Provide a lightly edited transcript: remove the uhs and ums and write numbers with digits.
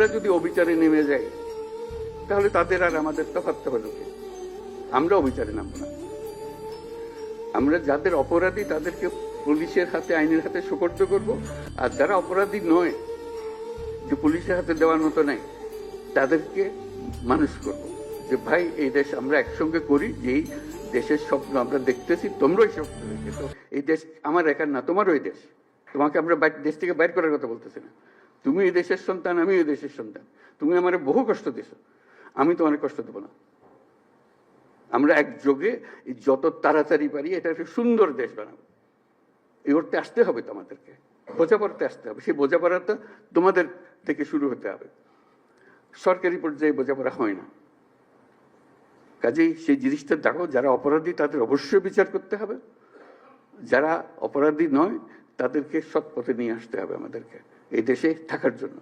আমরা যদি অবিচারে নেমে যাই তাহলে তাদের আর আমাদের তফাৎ হলো কি? আমরা অবিচারে নামবো না। আমরা যাদের অপরাধী তাদেরকে পুলিশের হাতে, আইনের হাতে সোপর্দ করব, আর যারা অপরাধী নয়, যে পুলিশের হাতে দেওয়ার মতো নাই, তাদেরকে মানুষ করব যে ভাই এই দেশ আমরা একসঙ্গে করি, যেই দেশের স্বপ্ন আমরা দেখতেছি, তোমরাই স্বপ্ন দেখতেছো। এই দেশ আমার একার না, তোমারও এই দেশ। তোমাকে আমরা দেশ থেকে বাইর করার কথা বলতেছি না। তুমি এই দেশের সন্তান, আমি এই দেশের সন্তান। তুমি আমার বহু কষ্ট দিছো, আমি তোমার কষ্ট দেবো না। আমরা একযোগে যত তাড়াতাড়ি পারি এটা একটা সুন্দর দেশ বানাবো। এই অর্থে আসতে হবে, তো আমাদেরকে বোঝাপড়াতে আসতে হবে। সেই বোঝাপড়াটা তোমাদের থেকে শুরু হতে হবে। সরকারি পর্যায়ে বোঝাপড়া হয় না। কাজেই সেই জিনিসটা দেখো, যারা অপরাধী তাদের অবশ্যই বিচার করতে হবে, যারা অপরাধী নয় তাদেরকে সৎ পথে নিয়ে আসতে হবে আমাদেরকে এই দেশে থাকার জন্য।